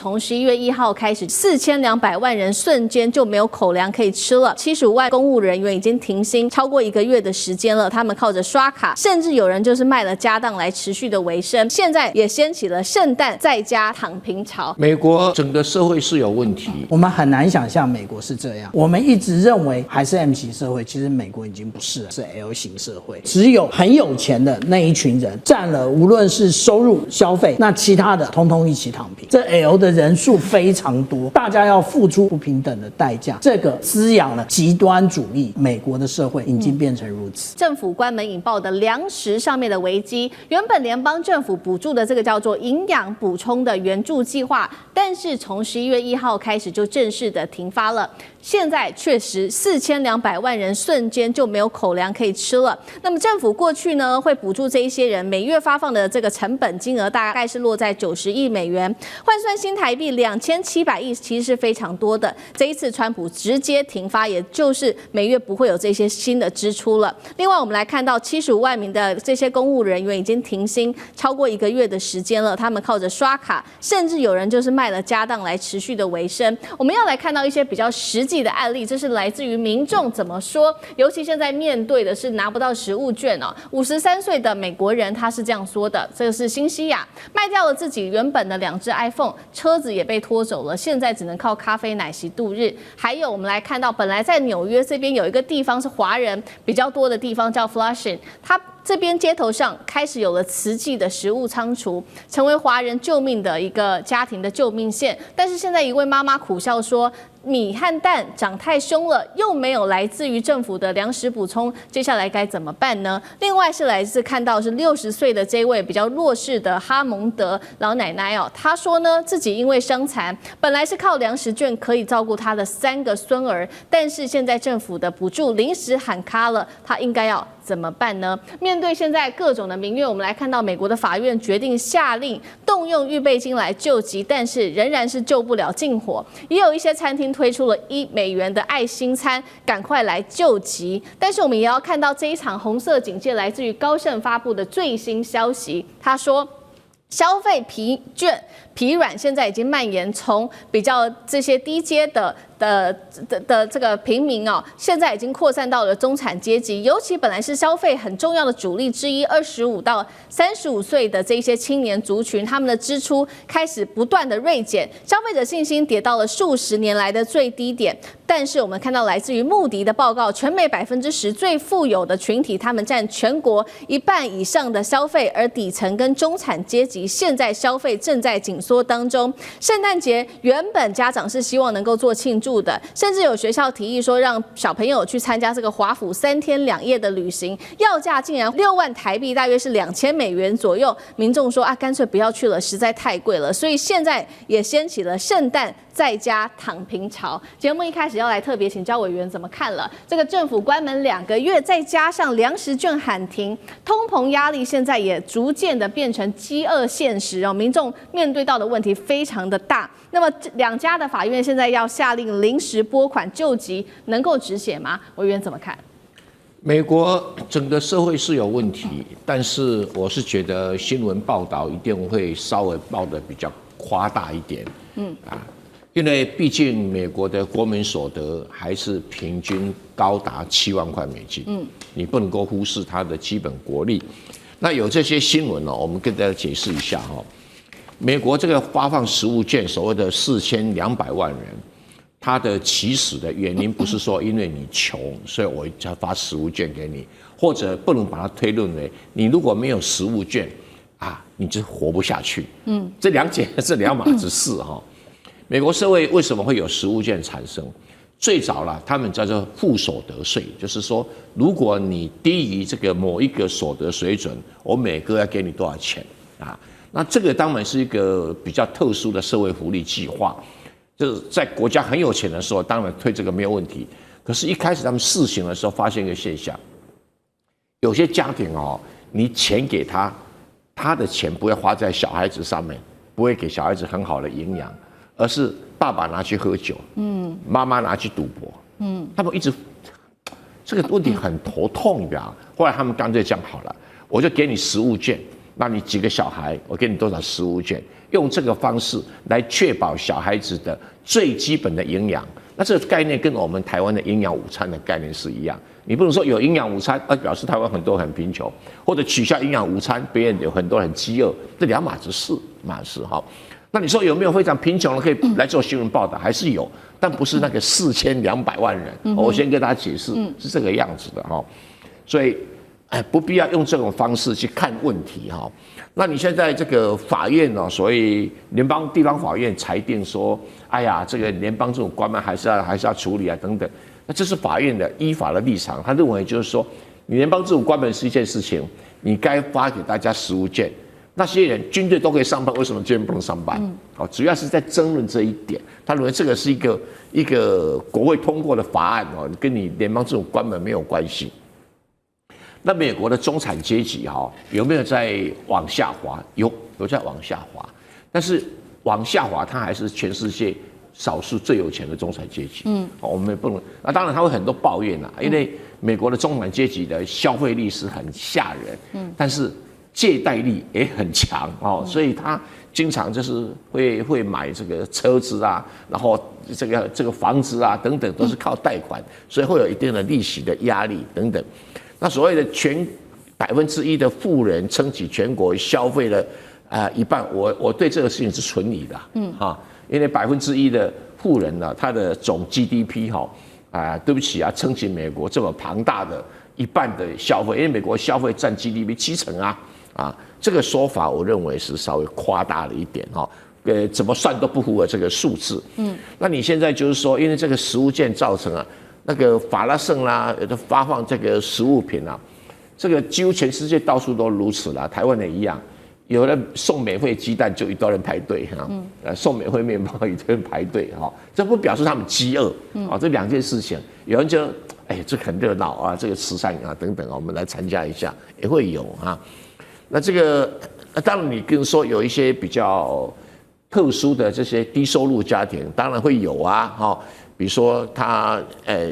从11月1号开始，4200万人瞬间就没有口粮可以吃了。75万公务人员已经停薪超过1个月的时间了，他们靠着刷卡，甚至有人就是卖了家当来持续的维生。现在也掀起了圣诞在家躺平潮。美国整个社会是有问题，我们很难想象美国是这样。我们一直认为还是 M 型社会，其实美国已经不是了，是 L 型社会。只有很有钱的那一群人占了，无论是收入、消费，那其他的通通一起躺平。这 L 的人数非常多，大家要付出不平等的代价。这个滋养了极端主义，美国的社会已经变成如此。政府关门引爆的粮食上面的危机，原本联邦政府补助的这个叫做营养补充的援助计划，但是从11月1号开始就正式的停发了。现在确实4200万人瞬间就没有口粮可以吃了。那么政府过去呢会补助这一些人，每月发放的这个成本金额大概是落在90亿美元，换算新台币2700亿，其实是非常多的。这一次川普直接停发，也就是每月不会有这些新的支出了。另外我们来看到75万名的这些公务人员已经停薪超过1个月的时间了，他们靠着刷卡，甚至有人就是卖了家当来持续的维生。我们要来看到一些比较实际的案例，这是来自于民众怎么说，尤其现在面对的是拿不到食物券哦。53岁的美国人他是这样说的，这个是新西亚，卖掉了自己原本的2只 iPhone， 车子也被拖走了，现在只能靠咖啡奶昔度日。还有我们来看到，本来在纽约这边有一个地方是华人比较多的地方，叫 Flushing， 它这边街头上开始有了慈济的食物仓储，成为华人救命的一个家庭的救命线。但是现在一位妈妈苦笑说，米和蛋涨太凶了，又没有来自于政府的粮食补充，接下来该怎么办呢？另外是来自看到是60岁的这位比较弱势的哈蒙德老奶奶哦，她说呢自己因为伤残，本来是靠粮食券可以照顾她的3个孙儿，但是现在政府的补助临时喊卡了，她应该要怎么办呢？面对现在各种的民怨，我们来看到美国的法院决定下令动用预备金来救急，但是仍然是救不了近火。也有一些餐厅推出了1美元的爱心餐，赶快来救急。但是我们也要看到这一场红色警戒来自于高盛发布的最新消息，他说消费疲软现在已经蔓延，从比较这些低阶的这个平民哦，现在已经扩散到了中产阶级，尤其本来是消费很重要的主力之一，25到35岁的这些青年族群，他们的支出开始不断的锐减，消费者信心跌到了数十年来的最低点。但是我们看到来自于穆迪的报告，全美10%最富有的群体，他们占全国1半以上的消费，而底层跟中产阶级现在消费正在紧缩当中。圣诞节原本家长是希望能够做庆祝的，甚至有学校提议说让小朋友去参加这个华府3天2夜的旅行，要价竟然6万台币，大约是2000美元左右。民众说啊，干脆不要去了，实在太贵了。所以现在也掀起了圣诞在家躺平潮。节目一开始要来特别请教委员怎么看了这个政府关门2个月，再加上粮食券喊停，通膨压力现在也逐渐的变成饥饿现实哦，民众面对到的问题非常的大。那么2家的法院现在要下令临时拨款救急，能够止血吗？委员怎么看？美国整个社会是有问题，但是我是觉得新闻报道一定会稍微报得比较夸大一点，因为毕竟美国的国民所得还是平均高达7万块美金，你不能够忽视它的基本国力。那有这些新闻哦，我们跟大家解释一下哈。美国这个发放食物券，所谓的4200万人，它的起始的原因不是说因为你穷，所以我才发食物券给你，或者不能把它推论为你如果没有食物券啊，你就活不下去。这两码子事哈。美国社会为什么会有食物券产生？最早了，他们叫做负所得税，就是说，如果你低于这个某一个所得水准，我每个月要给你多少钱啊？那这个当然是一个比较特殊的社会福利计划，就是在国家很有钱的时候，当然推这个没有问题。可是，一开始他们试行的时候，发现一个现象，有些家庭哦，你钱给他，他的钱不会花在小孩子上面，不会给小孩子很好的营养。而是爸爸拿去喝酒，妈妈拿去赌博，他们一直这个问题很头痛，你知道？后来他们干脆讲好了，我就给你食物券，那你几个小孩，我给你多少食物券，用这个方式来确保小孩子的最基本的营养。那这个概念跟我们台湾的营养午餐的概念是一样。你不能说有营养午餐，表示台湾很多很贫穷，或者取消营养午餐，别人有很多人很饥饿，这两码子事哈。那你说有没有非常贫穷的可以来做新闻报道？还是有，但不是那个4200万人。我先跟大家解释，是这个样子的哈。所以，不必要用这种方式去看问题哈。那你现在这个法院呢，所以联邦地方法院裁定说，哎呀，这个联邦这种官员还是要处理啊等等。那这是法院的依法的立场，他认为就是说，你联邦这种官员是一件事情，你该发给大家食物券。那些人军队都可以上班，为什么军人不能上班？主要是在争论这一点。他认为这个是一个国会通过的法案哦，跟你联邦这种官员没有关系。那美国的中产阶级哈有没有在往下滑？有在往下滑，但是往下滑，它还是全世界少数最有钱的中产阶级。我们也不能。那当然他会很多抱怨啦，因为美国的中产阶级的消费力是很吓人，但是借贷力也很强哦，所以他经常就是会买这个车子啊，然后这个房子啊等等都是靠贷款，所以会有一定的利息的压力等等。那所谓的1%的富人撑起全国消费的一半，我对这个事情是存疑的，因为1%的富人呢，他的总 GDP 对不起啊，撑起美国这么庞大的一半的消费，因为美国消费占 GDP 70%啊，这个说法我认为是稍微夸大了一点哈，怎么算都不符合这个数字。那你现在就是说，因为这个食物券造成啊。那个法拉盛啦，有的发放这个食物品啊，这个几乎全世界到处都如此啦，台湾也一样，有人送免费鸡蛋就一堆人排队哈，送免费面包一堆人排队哈，这不表示他们饥饿啊，这两件事情，有人就这很热闹啊，这个慈善啊等等，我们来参加一下也会有啊，那这个当然你跟说有一些比较特殊的这些低收入家庭，当然会有啊，哈。比如说他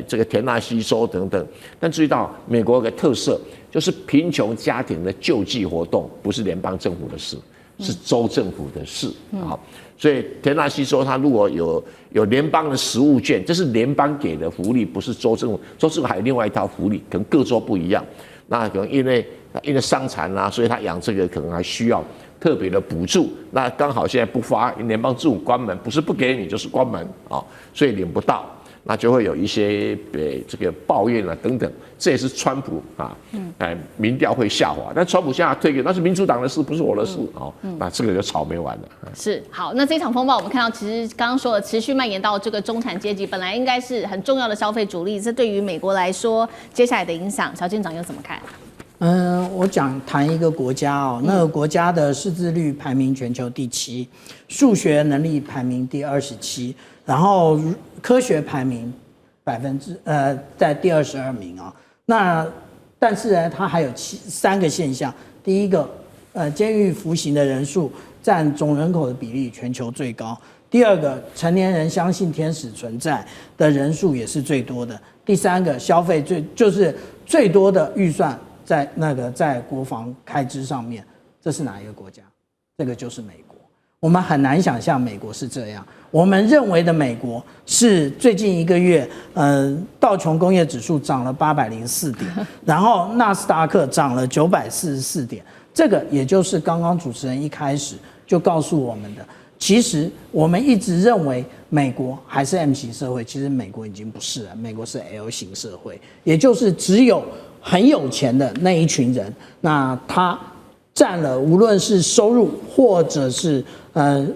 这个田纳西州等等，但注意到美国有个特色，就是贫穷家庭的救济活动不是联邦政府的事，是州政府的事啊。所以田纳西州它如果有联邦的食物券，这是联邦给的福利，不是州政府。州政府还有另外一套福利，可能各州不一样。那可能因为伤残啊，所以他养这个可能还需要特别的补助，那刚好现在不发，联邦政府关门，不是不给你就是关门啊，所以领不到，那就会有一些这个抱怨啊等等，这也是川普啊，民调会下滑，但川普现在退给那是民主党的事，不是我的事啊，那这个就吵没完了。是好，那这场风暴我们看到，其实刚刚说的持续蔓延到这个中产阶级，本来应该是很重要的消费主力，这对于美国来说，接下来的影响，小舰长又怎么看？我谈一个国家哦，那个国家的识字率排名全球第7，数学能力排名第27，然后科学排名在第22名啊。那但是呢，它还有3个现象，第一个，监狱服刑的人数占总人口的比例全球最高；第二个，成年人相信天使存在的人数也是最多的；第三个，消费最多的预算。在国防开支上面，这是哪一个国家？这个就是美国。我们很难想象美国是这样。我们认为的美国是最近1个月，道琼工业指数涨了804点，然后纳斯达克涨了944点。这个也就是刚刚主持人一开始就告诉我们的。其实我们一直认为美国还是 M 型社会，其实美国已经不是了，美国是 L 型社会，也就是只有很有钱的那一群人，那他占了无论是收入或者是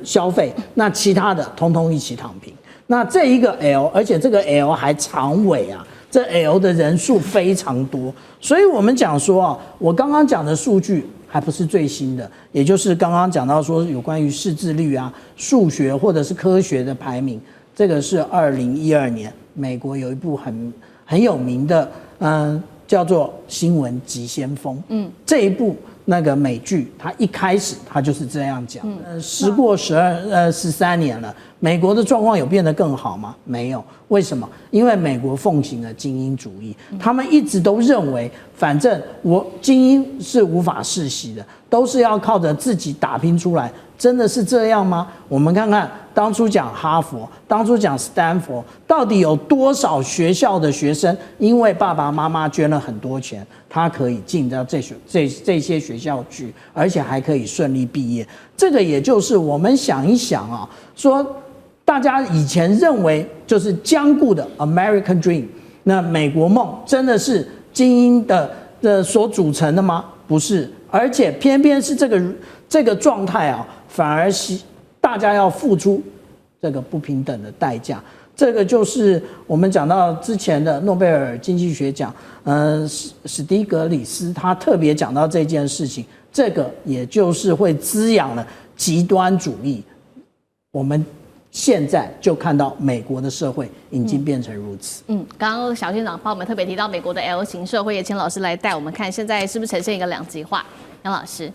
消费，那其他的通通一起躺平。那这一个 L， 而且这个 L 还长尾啊，这 L 的人数非常多，所以我们讲说啊，我刚刚讲的数据还不是最新的，也就是刚刚讲到说有关于识字率啊、数学或者是科学的排名，这个是2012年美国有一部很有名的叫做《新闻急先锋》。这一部那个美剧，它一开始它就是这样讲。时过13年了，美国的状况有变得更好吗？没有。为什么？因为美国奉行了精英主义，他们一直都认为，反正精英是无法世袭的，都是要靠着自己打拼出来。真的是这样吗？我们看看当初讲哈佛，当初讲斯坦福，到底有多少学校的学生因为爸爸妈妈捐了很多钱，他可以进到这些学校去，而且还可以顺利毕业。这个也就是我们想一想啊，说大家以前认为就是僵固的 American Dream， 那美国梦真的是精英的所组成的吗？不是，而且偏偏是这个状态啊，反而大家要付出这个不平等的代价。这个就是我们讲到之前的诺贝尔经济学奖，史蒂格里斯他特别讲到这件事情，这个也就是会滋养了极端主义。我们现在就看到美国的社会已经变成如此。刚刚小县长帮我们特别提到美国的 L 型社会，也请老师来带我们看，现在是不是呈现一个两极化？杨老师。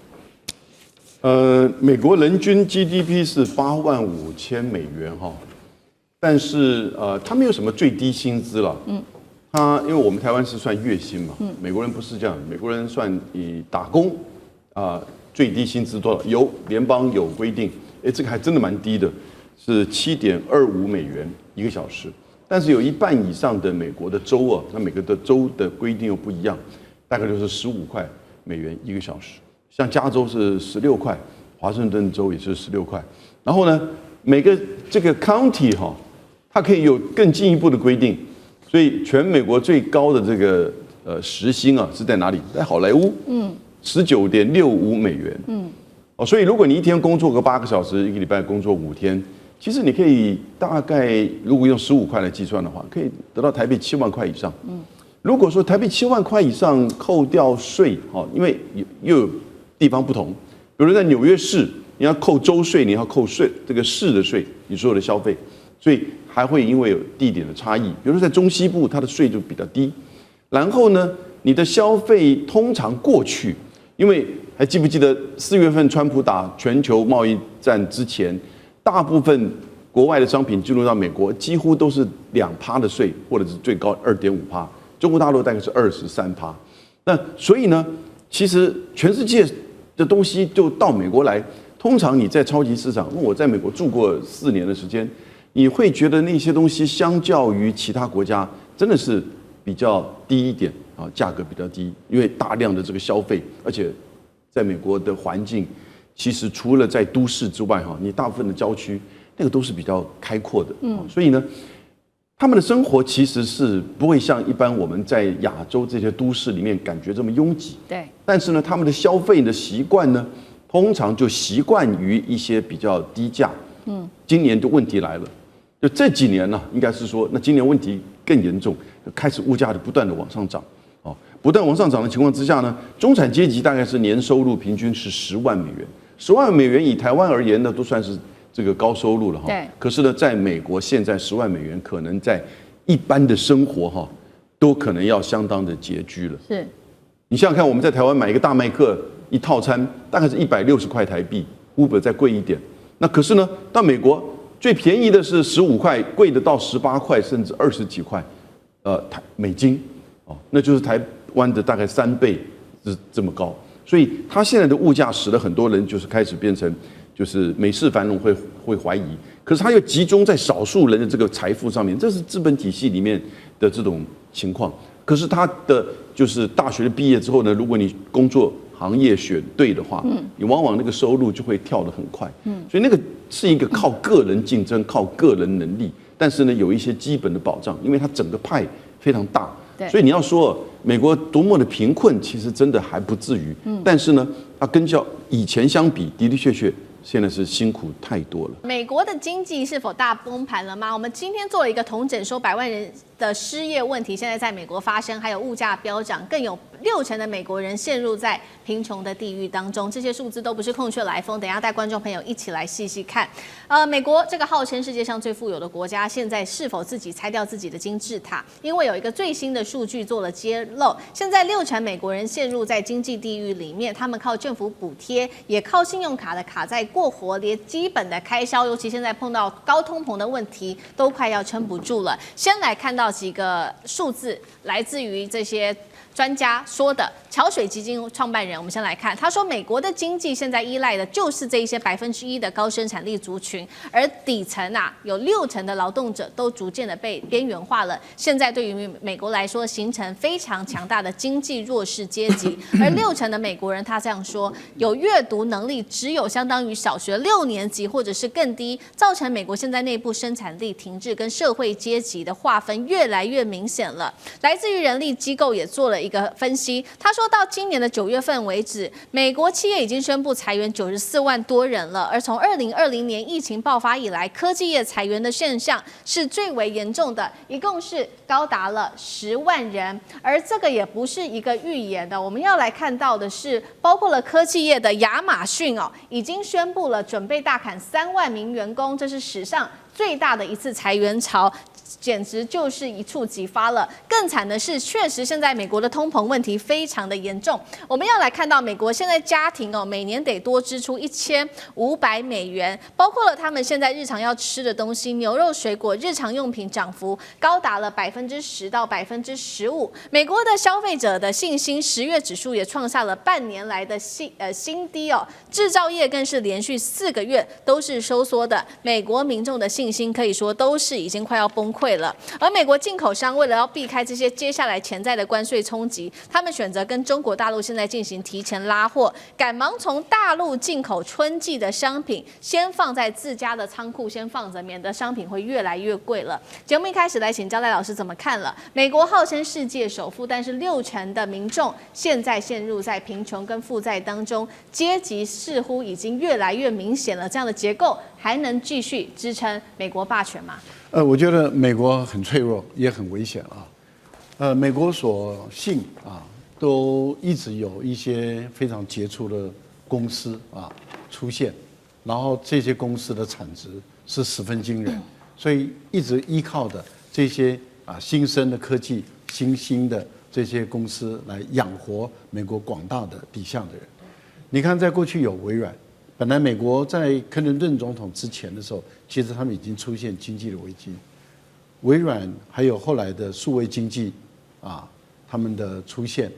美国人均 GDP 是85000美元哈，但是它没有什么最低薪资了。因为我们台湾是算月薪嘛，美国人不是这样，美国人算以打工最低薪资多少？联邦有规定，这个还真的蛮低的，是7.25美元1个小时。但是有一半以上的美国的州啊，那每个的州的规定又不一样，大概就是15块美元1个小时。像加州是16块，华盛顿州也是16块。然后呢，每个这个 county 哈，它可以有更进一步的规定。所以全美国最高的这个时薪啊是在哪里？在好莱坞，19.65美元。所以如果你一天工作个8个小时，一个礼拜工作5天，其实你可以大概如果用15块来计算的话，可以得到台币7万块以上。如果说台币7万块以上扣掉税，因为又有地方不同，比如在纽约市，你要扣州税，你要扣这个市的税，你所有的消费，所以还会因为有地点的差异。比如说在中西部，它的税就比较低。然后呢，你的消费通常过去，因为还记不记得4月份川普打全球贸易战之前，大部分国外的商品进入到美国，几乎都是2%的税，或者是最高2.5%。中国大陆大概是23%。那所以呢，其实全世界的东西就到美国来。通常你在超级市场，我在美国住过4年的时间，你会觉得那些东西相较于其他国家真的是比较低一点啊，价格比较低，因为大量的这个消费，而且在美国的环境，其实除了在都市之外，你大部分的郊区那个都是比较开阔的，所以呢，他们的生活其实是不会像一般我们在亚洲这些都市里面感觉这么拥挤，对。但是呢，他们的消费的习惯呢，通常就习惯于一些比较低价。今年的问题来了，就这几年呢，应该是说，那今年问题更严重，就开始物价就不断的往上涨，不断往上涨的情况之下呢，中产阶级大概是年收入平均是10万美元，10万美元以台湾而言呢，都算是这个高收入了哈。对。可是呢，在美国现在10万美元可能在一般的生活都可能要相当的拮据了。是。你想想看，我们在台湾买一个大麦克一套餐，大概是160块台币 ，Uber 再贵一点。那可是呢，到美国最便宜的是15块，贵的到18块甚至20几块，美金，那就是台湾的大概3倍是这么高。所以它现在的物价使得很多人就是开始变成就是美式繁荣会怀疑，可是它又集中在少数人的这个财富上面，这是资本体系里面的这种情况。可是他的就是大学毕业之后呢，如果你工作行业选对的话，你往往那个收入就会跳得很快。所以那个是一个靠个人竞争、靠个人能力，但是呢有一些基本的保障，因为它整个派非常大。所以你要说美国多么的贫困，其实真的还不至于。但是呢，它跟以前相比，的的确确现在是辛苦太多了。美国的经济是否大崩盘了吗？我们今天做了一个统整，说100万人的失业问题现在在美国发生，还有物价飙涨，更有60%的美国人陷入在贫穷的地狱当中。这些数字都不是空穴来风，等一下带观众朋友一起来细细看。美国这个号称世界上最富有的国家，现在是否自己拆掉自己的金字塔？因为有一个最新的数据做了揭露，现在60%美国人陷入在经济地狱里面，他们靠政府补贴，也靠信用卡的卡债过活，连基本的开销，尤其现在碰到高通膨的问题，都快要撑不住了。先来看到几个数字，来自于这些专家说的。桥水基金创办人，我们先来看，他说美国的经济现在依赖的就是这一些1%的高生产力族群，而底层有60%的劳动者都逐渐的被边缘化了。现在对于美国来说，形成非常强大的经济弱势阶级，而60%的美国人他这样说，有阅读能力只有相当于小学6年级或者是更低，造成美国现在内部生产力停滞跟社会阶级的划分越来越明显了。来自于人力机构也做了一个分析，他说到今年的9月份为止，美国企业已经宣布裁员94万多人了，而从2020年疫情爆发以来，科技业裁员的现象是最为严重的，一共是高达了10万人。而这个也不是一个预言的，我们要来看到的是，包括了科技业的亚马逊已经宣布了准备大砍3万名员工，这是史上最大的一次裁员潮。简直就是一触即发了。更惨的是，确实现在美国的通膨问题非常的严重。我们要来看到美国现在家庭每年得多支出1500美元，包括了他们现在日常要吃的东西，牛肉、水果、日常用品涨幅高达了10%到15%。美国的消费者的信心10月指数也创下了半年来的新低制造业更是连续4个月都是收缩的，美国民众的信心可以说都是已经快要崩溃了。而美国进口商为了要避开这些接下来潜在的关税冲击，他们选择跟中国大陆现在进行提前拉货，赶忙从大陆进口春季的商品，先放在自家的仓库先放着，免得商品会越来越贵了。节目一开始来请焦代老师怎么看了？美国号称世界首富，但是60%的民众现在陷入在贫穷跟负债当中，阶级似乎已经越来越明显了。这样的结构还能继续支撑美国霸权吗？我觉得美国很脆弱，也很危险啊。美国所幸都一直有一些非常杰出的公司出现，然后这些公司的产值是十分惊人，所以一直依靠的这些新生的科技、新兴的这些公司来养活美国广大的底下的人。你看，在过去有微软。本来美国在克林顿总统之前的时候，其实他们已经出现经济的危机。微软还有后来的数位经济他们的出现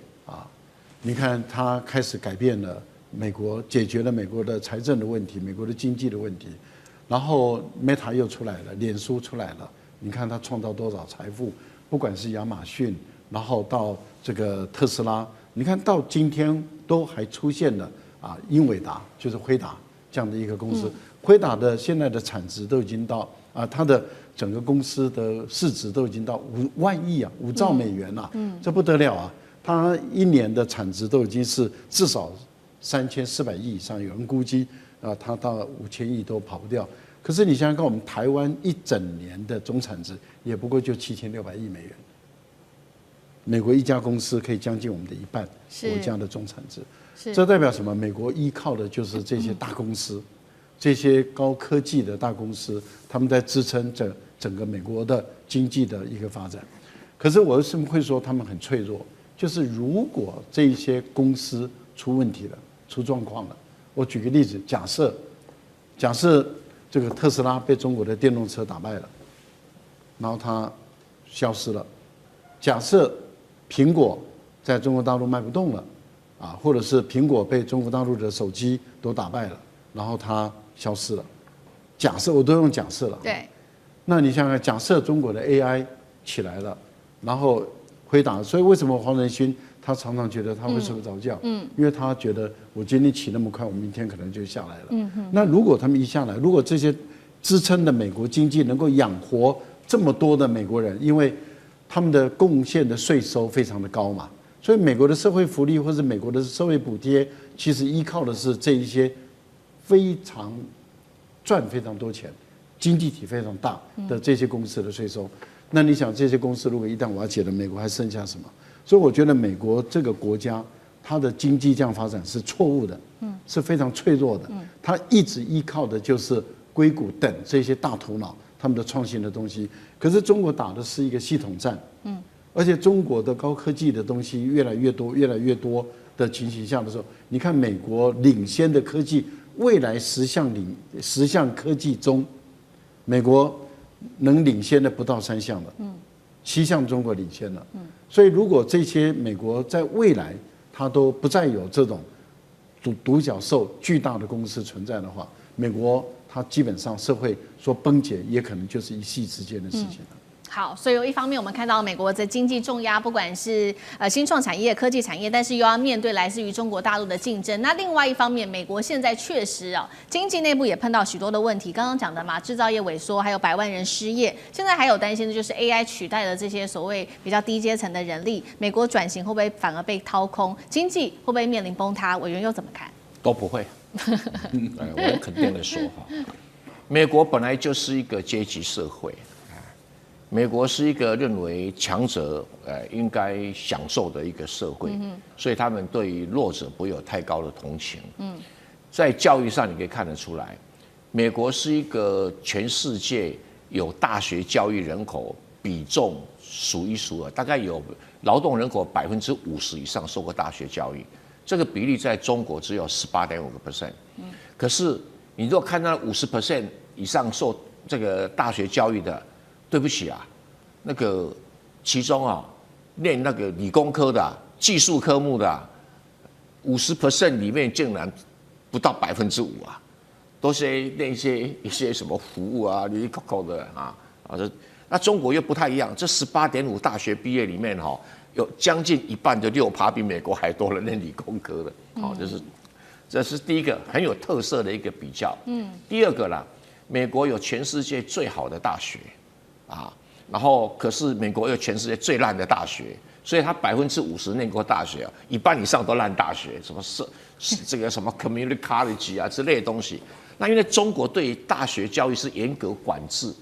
你看它开始改变了美国，解决了美国的财政的问题，美国的经济的问题。然后 Meta 又出来了，脸书出来了，你看它创造多少财富，不管是亚马逊，然后到这个特斯拉，你看到今天都还出现了。英伟达就是辉达这样的一个公司，辉达的现在的产值都已经到它的整个公司的市值都已经到5万亿5兆美元这不得了它一年的产值都已经是至少3400亿以上，有人估计它到5000亿都跑不掉。可是你想想看，我们台湾一整年的总产值也不过就7600亿美元，美国一家公司可以将近我们的一半国家的总产值。这代表什么？美国依靠的就是这些大公司，这些高科技的大公司，他们在支撑着整个美国的经济的一个发展。可是我为什么会说他们很脆弱？就是如果这些公司出问题了、出状况了，我举个例子，假设这个特斯拉被中国的电动车打败了，然后它消失了；假设苹果在中国大陆卖不动了。或者是苹果被中国大陆的手机都打败了，然后它消失了。假设我都用假设了。对。那你想想，假设中国的 AI 起来了，然后辉达，所以为什么黄仁勋他常常觉得他会睡不着觉？因为他觉得我今天起那么快，我明天可能就下来了。那如果他们一下来，如果这些支撑的美国经济能够养活这么多的美国人，因为他们的贡献的税收非常的高嘛。所以美国的社会福利或者美国的社会补贴，其实依靠的是这一些赚非常多钱、经济体非常大的这些公司的税收。那你想，这些公司如果一旦瓦解了，美国还剩下什么？所以我觉得美国这个国家，它的经济这样发展是错误的，是非常脆弱的。它一直依靠的就是硅谷等这些大头脑他们的创新的东西。可是中国打的是一个系统战，而且中国的高科技的东西越来越多、越来越多的情形下的时候，你看美国领先的科技，未来10项科技中，美国能领先的不到3项了，7项中国领先了。所以如果这些美国在未来它都不再有这种独角兽巨大的公司存在的话，美国它基本上社会说崩解，也可能就是一夕之间的事情了。好，所以有一方面我们看到美国的经济重压，不管是新创产业、科技产业，但是又要面对来自于中国大陆的竞争。那另外一方面，美国现在确实经济内部也碰到许多的问题。刚刚讲的嘛，制造业萎缩，还有100万人失业。现在还有担心的就是 AI 取代了这些所谓比较低阶层的人力，美国转型会不会反而被掏空？经济会不会面临崩塌？委员又怎么看？都不会。我肯定的说哈，美国本来就是一个阶级社会。美国是一个认为强者应该享受的一个社会，所以他们对于弱者不会有太高的同情。在教育上你可以看得出来，美国是一个全世界有大学教育人口比重数一数二，大概有劳动人口50%以上受过大学教育，这个比例在中国只有18.5%。可是你如果看到50% 以上受这个大学教育的，对不起啊，那个其中念那个理工科的、技术科目的50% 里面竟然不到5%啊，都是念一些什么服务啊、哩哩扣扣的那中国又不太一样，这18.5大学毕业里面有将近一半的6%比美国还多人念理工科的，这是第一个很有特色的一个比较。第二个啦，美国有全世界最好的大学。然后可是美国有全世界最烂的大学，所以他50%念过大学一半以上都烂大学，什么这个什么 community college 之类的东西。那因为中国对大学教育是严格管制，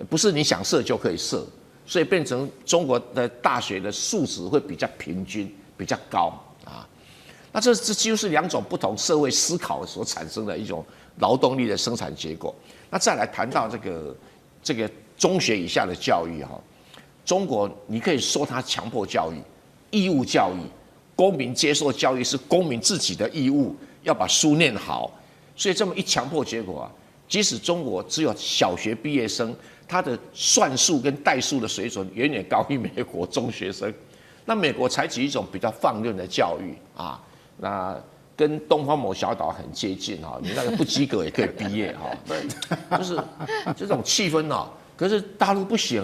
不是你想设就可以设，所以变成中国的大学的素质会比较平均、比较高那这几乎是2种不同社会思考所产生的一种劳动力的生产结果。那再来谈到这个中学以下的教育中国你可以说它强迫教育、义务教育，公民接受教育是公民自己的义务，要把书念好。所以这么一强迫结果即使中国只有小学毕业生，他的算术跟代数的水准远远高于美国中学生。那美国采取一种比较放任的教育那跟东方某小岛很接近你那个不及格也可以毕业就是这种气氛可是大陆不行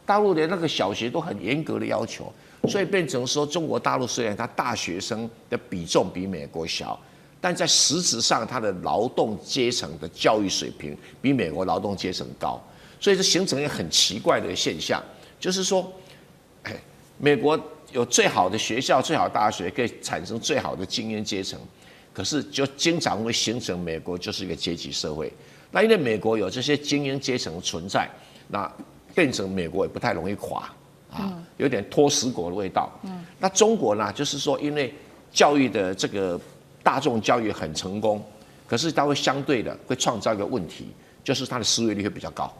大陆连那个小学都很严格的要求，所以变成说中国大陆虽然它大学生的比重比美国小，但在实质上它的劳动阶层的教育水平比美国劳动阶层高，所以这形成一个很奇怪的现象，就是说，美国有最好的学校、最好的大学，可以产生最好的精英阶层，可是就经常会形成美国就是一个阶级社会。那因为美国有这些精英阶层存在，那变成美国也不太容易垮有点拖死狗的味道。那中国呢，就是说因为教育的这个大众教育很成功，可是它会相对的会创造一个问题，就是它的失业率会比较高。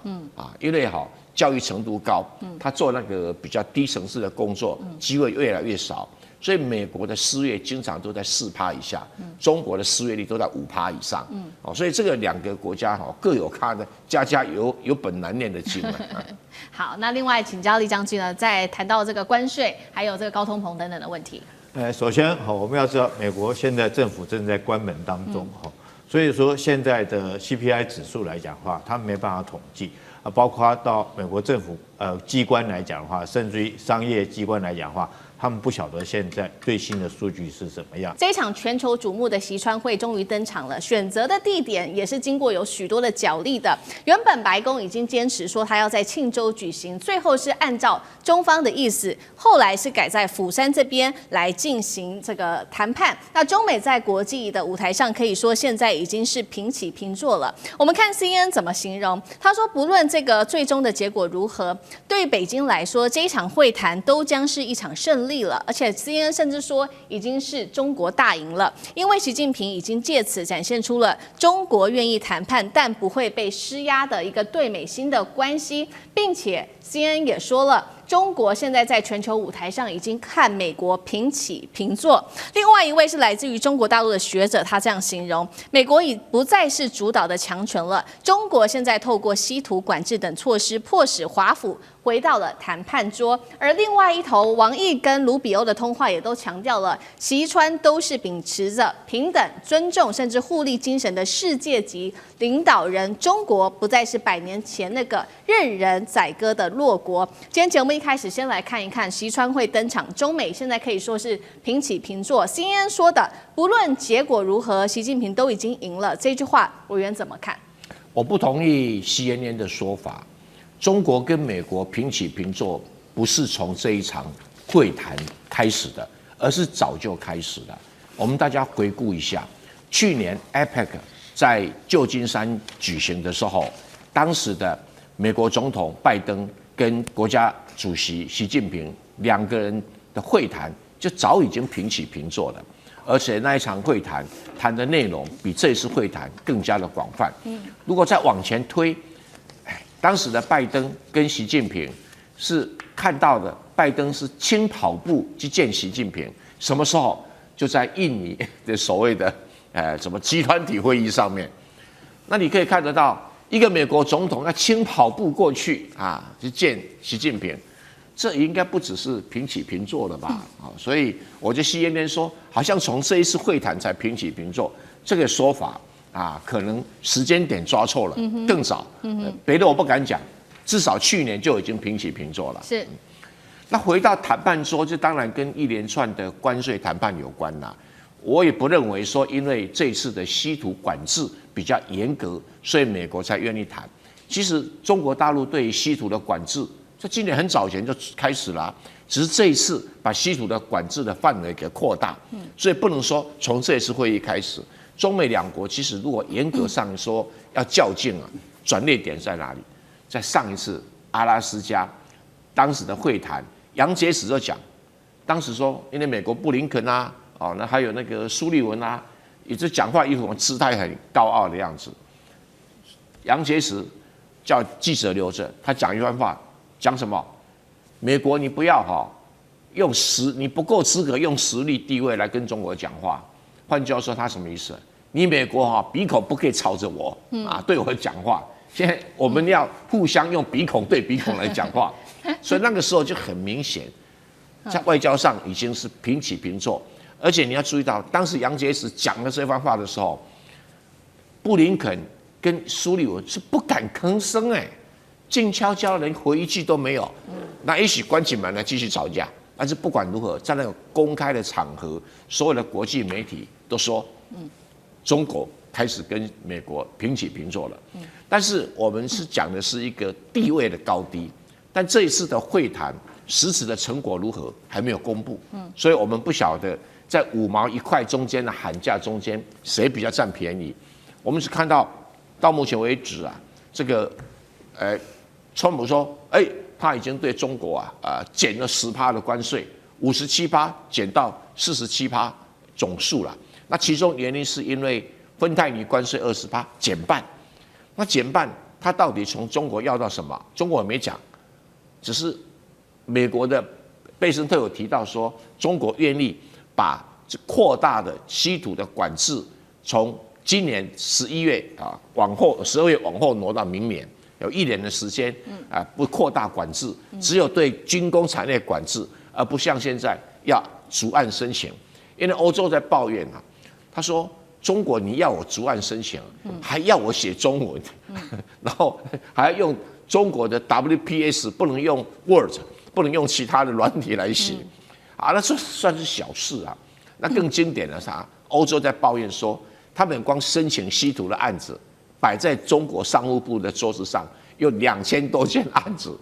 因为教育程度高，他做那个比较低层次的工作机会越来越少，所以美国的失业经常都在4%以下，中国的失业率都在5%以上。所以这个2个国家各有它的家有本难念的经。好，那另外请教厉将军呢，在谈到这个关税还有这个高通膨等等的问题。首先我们要知道，美国现在政府正在关门当中所以说现在的 CPI 指数来讲的话，它没办法统计包括到美国政府机关来讲的话，甚至于商业机关来讲的话，他们不晓得现在最新的数据是怎么样。这一场全球瞩目的习川会终于登场了，选择的地点也是经过有许多的角力的。原本白宫已经坚持说他要在庆州举行，最后是按照中方的意思，后来是改在釜山这边来进行这个谈判。那中美在国际的舞台上，可以说现在已经是平起平坐了。我们看 CNN 怎么形容，他说不论这个最终的结果如何，对于北京来说，这一场会谈都将是一场胜利了，而且 CNN 甚至说已经是中国大赢了，因为习近平已经借此展现出了中国愿意谈判但不会被施压的一个对美新的关系，并且 CNN 也说了。中国现在在全球舞台上已经和美国平起平坐。另外一位是来自于中国大陆的学者，他这样形容：美国已不再是主导的强权了，中国现在透过稀土管制等措施，迫使华府回到了谈判桌。而另外一头，王毅跟卢比欧的通话也都强调了，习川都是秉持着平等、尊重甚至互利精神的世界级领导人，中国不再是100年前那个任人宰割的弱国。今天节目一开始先来看一看习川会登场，中美现在可以说是平起平坐。CNN 说的，不论结果如何，习近平都已经赢了，这句话委员怎么看？我不同意CNN的说法，中国跟美国平起平坐不是从这一场会谈开始的，而是早就开始了。我们大家回顾一下，去年 APEC 在旧金山举行的时候，当时的美国总统拜登跟国家主席习近平2个人的会谈就早已经平起平坐了，而且那一场会谈谈的内容比这次会谈更加的广泛。如果再往前推，当时的拜登跟习近平是看到的，拜登是轻跑步去见习近平，什么时候？就在印尼的所谓的什么集团体会议上面。那你可以看得到，一个美国总统要轻跑步过去去见习近平，这应该不只是平起平坐了吧？所以我就CNN说，好像从这一次会谈才平起平坐，这个说法可能时间点抓错了，更早。别的我不敢讲，至少去年就已经平起平坐了。是。那回到谈判桌，这当然跟一连串的关税谈判有关啦。我也不认为说，因为这次的稀土管制比较严格，所以美国才愿意谈。其实中国大陆对于稀土的管制，在今年很早前就开始了，只是这一次把稀土的管制的范围给扩大。所以不能说从这次会议开始，中美2国其实如果严格上说要较劲转捩点在哪里？在上一次阿拉斯加当时的会谈。杨洁篪就讲，当时说，因为美国布林肯那还有那个苏利文一直讲话一种姿态很高傲的样子。杨洁篪叫记者留着，他讲一番话，讲什么？美国你不要你不够资格用实力地位来跟中国讲话。换句话说，他什么意思？你美国鼻孔不可以朝着我对我讲话。现在我们要互相用鼻孔对鼻孔来讲话。所以那个时候就很明显，在外交上已经是平起平坐，而且你要注意到，当时杨洁篪讲了这番话的时候，布林肯跟苏利文是不敢吭声静悄悄，连回一句都没有。那也许关起门来继续吵架，但是不管如何，在那个公开的场合，所有的国际媒体都说，中国开始跟美国平起平坐了。但是我们是讲的是一个地位的高低。但这一次的会谈实质的成果如何还没有公布，所以我们不晓得在5毛1块中间的喊价中间谁比较占便宜。我们只看到到目前为止这个川普说，他已经对中国减了10%的关税，57%减到47%总数了。那其中原因是因为芬太尼关税20%减半，那减半他到底从中国要到什么？中国也没讲。只是美国的贝森特有提到说，中国愿意把扩大的稀土的管制从今年11月往后12月往后挪到明年，有1年的时间不扩大管制，只有对军工产业管制，而不像现在要逐案申请。因为欧洲在抱怨他说中国你要我逐案申请，还要我写中文，然后还要用中国的 WPS 不能用 Word， 不能用其他的软体来写，那这算是小事那更经典的是欧洲在抱怨说，他们光申请稀土的案子摆在中国商务部的桌子上有2000多件案子，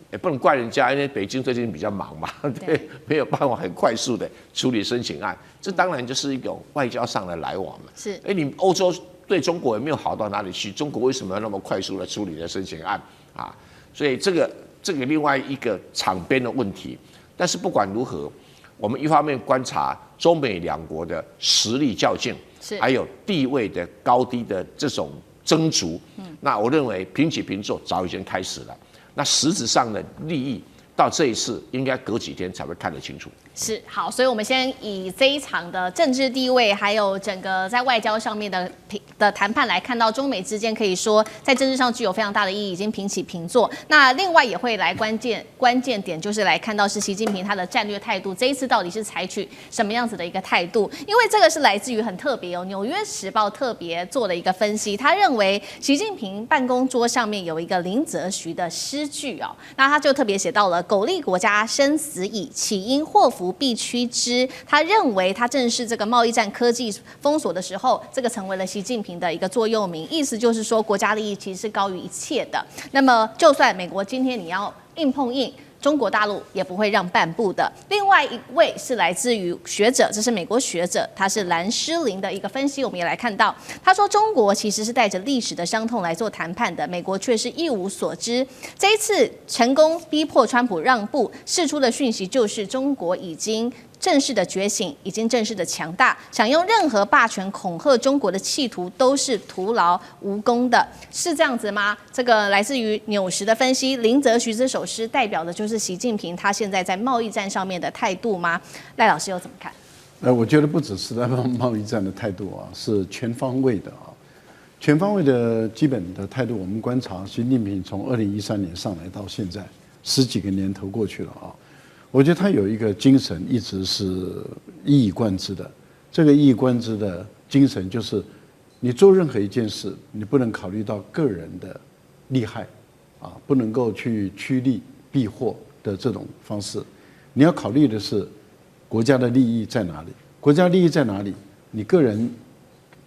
也不能怪人家，因为北京最近比较忙嘛，对，没有办法很快速的处理申请案，这当然就是一种外交上的来往嘛。是，你欧洲对中国也没有好到哪里去，中国为什么要那么快速的处理的申请案所以这个另外一个场边的问题。但是不管如何，我们一方面观察中美两国的实力较劲，还有地位的高低的这种争逐。那我认为平起平坐早已经开始了。那实质上的利益到这一次应该隔几天才会看得清楚。是好，所以我们先以这一场的政治地位，还有整个在外交上面的谈判来看到中美之间可以说在政治上具有非常大的意义，已经平起平坐。那另外也会来关键点就是来看到是习近平他的战略态度，这一次到底是采取什么样子的一个态度？因为这个是来自于很特别哦，《纽约时报》特别做了一个分析，他认为习近平办公桌上面有一个林则徐的诗句哦，那他就特别写到了“苟利国家生死以，岂因祸福必趋之”。他认为他正是这个贸易战科技封锁的时候，这个成为了习近平的一个座右铭，意思就是说国家利益其实是高于一切的。那么就算美国今天你要硬碰硬，中国大陆也不会让半步的。另外一位是来自于学者，这是美国学者，他是蓝诗林的一个分析，我们也来看到，他说中国其实是带着历史的伤痛来做谈判的，美国却是一无所知。这一次成功逼迫川普让步，释出的讯息就是中国已经正式的觉醒，已经正式的强大，想用任何霸权恐吓中国的企图都是徒劳无功的，是这样子吗？这个来自于纽时的分析，林则徐这首诗代表的就是习近平他现在在贸易战上面的态度吗？赖老师又怎么看？我觉得不只是在贸易战的态度啊，是全方位的啊，全方位的基本的态度。我们观察习近平从2013年上来到现在10几个年头过去了啊。我觉得他有一个精神一直是一以贯之的，这个一以贯之的精神就是，你做任何一件事，你不能考虑到个人的利害，啊，不能够去趋利避祸的这种方式，你要考虑的是国家的利益在哪里，国家利益在哪里，你个人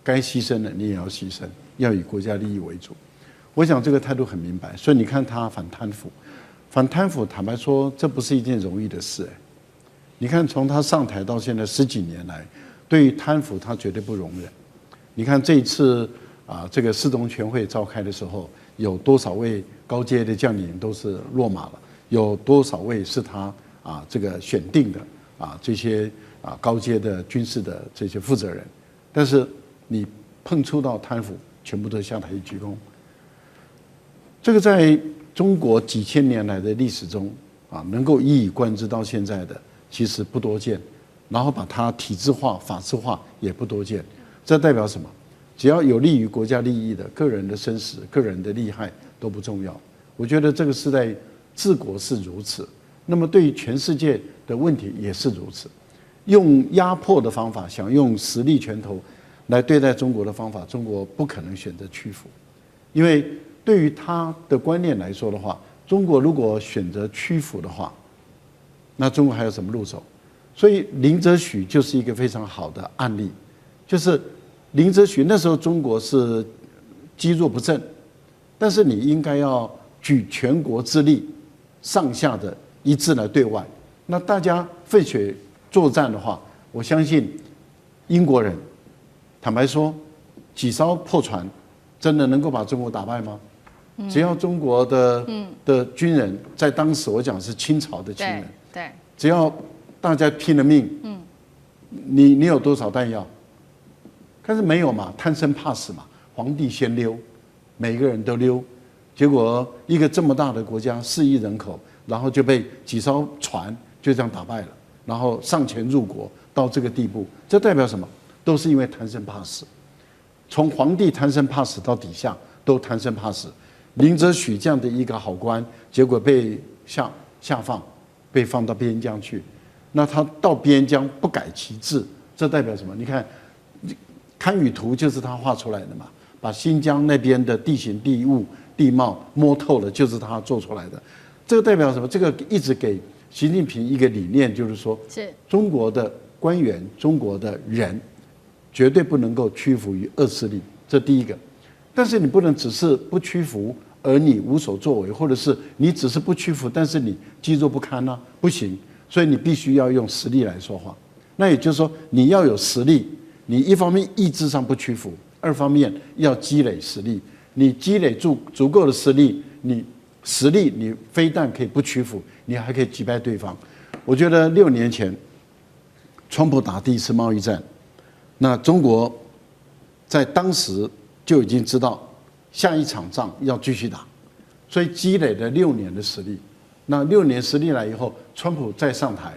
该牺牲的你也要牺牲，要以国家利益为主。我想这个态度很明白，所以你看他反贪腐。反贪腐，坦白说，这不是一件容易的事。你看，从他上台到现在10几年来，对于贪腐他绝对不容忍。你看这一次这个四中全会召开的时候，有多少位高阶的将领都是落马了，有多少位是他这个选定的这些高阶的军事的这些负责人，但是你碰触到贪腐，全部都下台一鞠躬。这个在中国几千年来的历史中能够一以贯之到现在的，其实不多见。然后把它体制化、法制化也不多见。这代表什么？只要有利于国家利益的，个人的生死、个人的利害都不重要。我觉得这个是在治国是如此，那么对于全世界的问题也是如此。用压迫的方法，想用实力拳头来对待中国的方法，中国不可能选择屈服，因为对于他的观念来说的话，中国如果选择屈服的话，那中国还有什么路走？所以林则徐就是一个非常好的案例，就是林则徐那时候中国是积弱不振，但是你应该要举全国之力，上下的一致来对外。那大家奋血作战的话，我相信英国人，坦白说，几艘破船真的能够把中国打败吗？只要中国的军人，在当时我讲是清朝的军人，对，只要大家拼了命，你有多少弹药？但是没有嘛，贪生怕死嘛，皇帝先溜，每个人都溜，结果一个这么大的国家4亿人口，然后就被几艘船就这样打败了，然后上前入国到这个地步，这代表什么？都是因为贪生怕死，从皇帝贪生怕死到底下都贪生怕死。林则徐这样的一个好官，结果被下放，被放到边疆去。那他到边疆不改其志，这代表什么？你看，堪舆图就是他画出来的嘛，把新疆那边的地形地物地貌摸透了，就是他做出来的。这个代表什么？这个一直给习近平一个理念，就是说，中国的官员、中国的人，绝对不能够屈服于恶势力，这第一个。但是你不能只是不屈服，而你无所作为，或者是你只是不屈服，但是你积弱不堪不行。所以你必须要用实力来说话。那也就是说，你要有实力，你一方面意志上不屈服，二方面要积累实力。你积累足够的实力，你实力你非但可以不屈服，你还可以击败对方。我觉得6年前，川普打第一次贸易战，那中国在当时就已经知道下一场仗要继续打，所以积累了6年的实力。那6年实力来以后，川普再上台，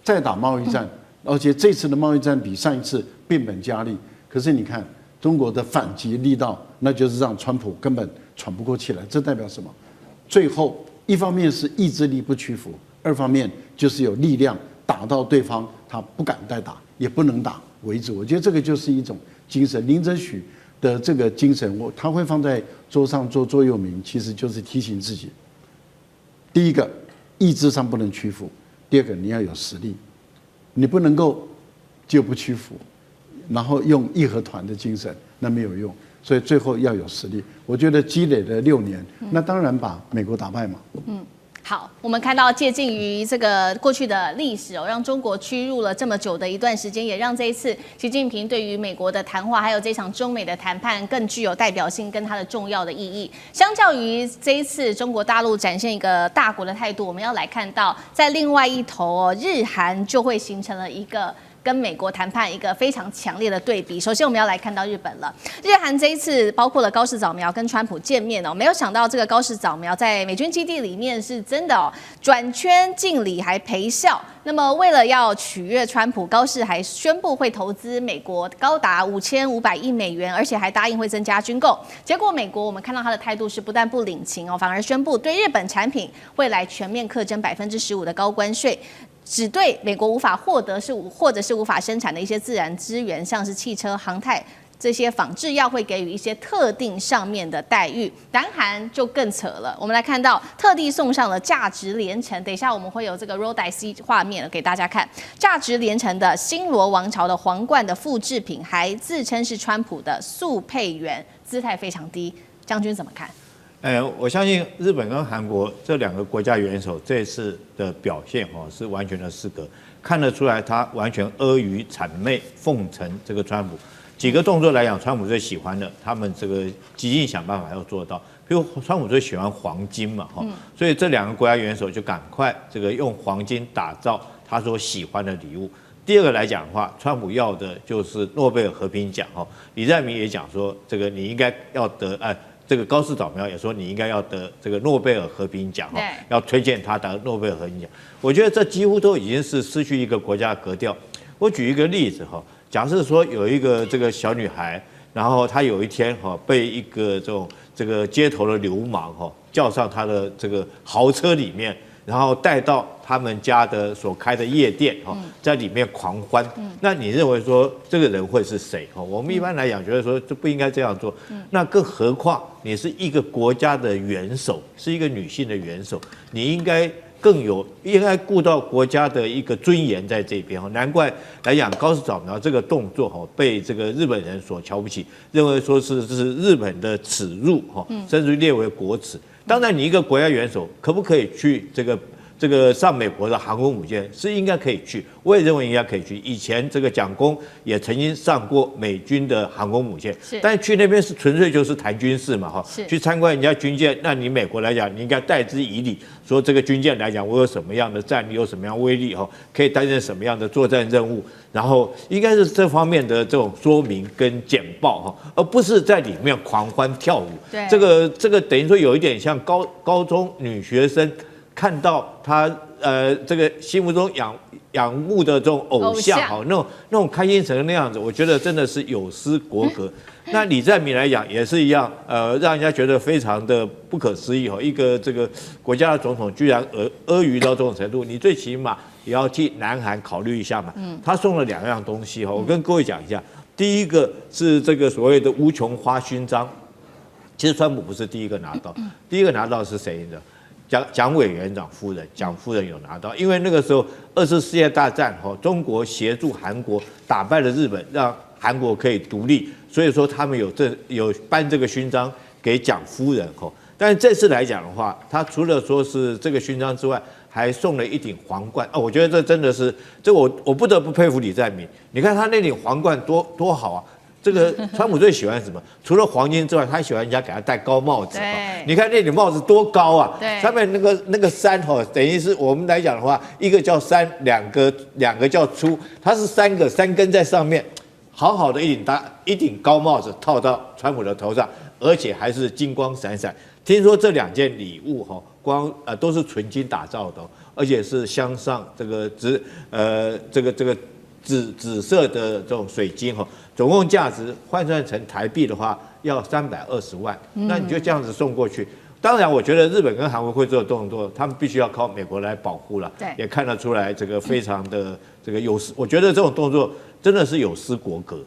再打贸易战，而且这次的贸易战比上一次变本加厉。可是你看中国的反击力道，那就是让川普根本喘不过气来。这代表什么？最后一方面是意志力不屈服，二方面就是有力量打到对方他不敢再打，也不能打为止。我觉得这个就是一种精神。林则徐的这个精神，他会放在桌上做座右铭，其实就是提醒自己：第一个，意志上不能屈服；第二个，你要有实力，你不能够就不屈服，然后用义和团的精神，那没有用。所以最后要有实力。我觉得积累了6年，那当然把美国打败嘛。好，我们看到借鉴于这个过去的历史哦，让中国屈辱了这么久的一段时间，也让这一次习近平对于美国的谈话，还有这场中美的谈判更具有代表性跟它的重要的意义。相较于这一次中国大陆展现一个大国的态度，我们要来看到在另外一头哦，日韩就会形成了一个跟美国谈判一个非常强烈的对比。首先我们要来看到日本了，日韩这一次包括了高市早苗跟川普见面哦，没有想到这个高市早苗在美军基地里面是真的哦，转圈敬礼还陪笑。那么为了要取悦川普，高市还宣布会投资美国高达5500亿美元，而且还答应会增加军购。结果美国我们看到他的态度是不但不领情哦，反而宣布对日本产品未来全面课征15%的高关税。只对美国无法获得或者是无法生产的一些自然资源，像是汽车、航太这些仿制药会给予一些特定上面的待遇。南韩就更扯了，我们来看到特地送上了价值连城，等一下我们会有这个 Rhodes 画面给大家看，价值连城的新罗王朝的皇冠的复制品，还自称是川普的速配员，姿态非常低。将军怎么看？我相信日本跟韩国这2个国家元首这次的表现是完全的失格，看得出来他完全阿谀谄媚奉承这个川普。几个动作来讲，川普最喜欢的，他们这个极尽想办法要做到。比如川普最喜欢黄金嘛，所以这2个国家元首就赶快这个用黄金打造他所喜欢的礼物。第二个来讲的话，川普要的就是诺贝尔和平奖李在明也讲说，这个你应该要得这个高市早苗也说你应该要得这个诺贝尔和平奖要推荐他得诺贝尔和平奖。我觉得这几乎都已经是失去一个国家的格调。我举一个例子假设说有一个这个小女孩，然后她有一天被一个这个街头的流氓叫上她的这个豪车里面，然后带到他们家的所开的夜店在里面狂欢。那你认为说这个人会是谁？我们一般来讲觉得说这不应该这样做。那更何况你是一个国家的元首，是一个女性的元首，你应该顾到国家的一个尊严在这边难怪来讲高市早苗这个动作被这个日本人所瞧不起，认为说这是日本的耻辱甚至列为国耻。当然你一个国家元首可不可以去这个上美国的航空母舰是应该可以去，我也认为应该可以去。以前这个蒋公也曾经上过美军的航空母舰，但是去那边是纯粹就是谈军事嘛去参观人家军舰，那你美国来讲，你应该代之以礼，说这个军舰来讲，我有什么样的战力，有什么样威力可以担任什么样的作战任务，然后应该是这方面的这种说明跟简报而不是在里面狂欢跳舞。对，这个等于说有一点像高中女学生。看到他这个心目中仰慕的这种偶像那种开心成那样子，我觉得真的是有失国格。那李在明来讲也是一样，让人家觉得非常的不可思议一个这个国家的总统居然阿谀到这种程度，你最起码也要替南韩考虑一下嘛。他送了2样东西我跟各位讲一下。第一个是这个所谓的无穷花勋章，其实川普不是第一个拿到，第一个拿到是谁呢？蒋委员长夫人，蒋夫人有拿到，因为那个时候2次世界大战中国协助韩国打败了日本，让韩国可以独立，所以说他们有颁这个勋章给蒋夫人但是这次来讲的话，他除了说是这个勋章之外，还送了一顶皇冠我觉得这真的是我不得不佩服李在明。你看他那顶皇冠多好啊！这个川普最喜欢什么？除了黄金之外，他还喜欢人家给他戴高帽子。对，你看那顶帽子多高啊！对，上面那个山哈，等于是我们来讲的话，一个叫山，两个叫粗，它是三根在上面，好好的一顶高帽子套到川普的头上，而且还是金光闪闪。听说这2件礼物哈，都是纯金打造的，而且是镶上这个紫色的这种水晶哈，总共价值换算成台币的话要320万，那你就这样子送过去。当然，我觉得日本跟韩国会做动作，他们必须要靠美国来保护了，也看得出来这个非常的这个有失。我觉得这种动作真的是有失国格。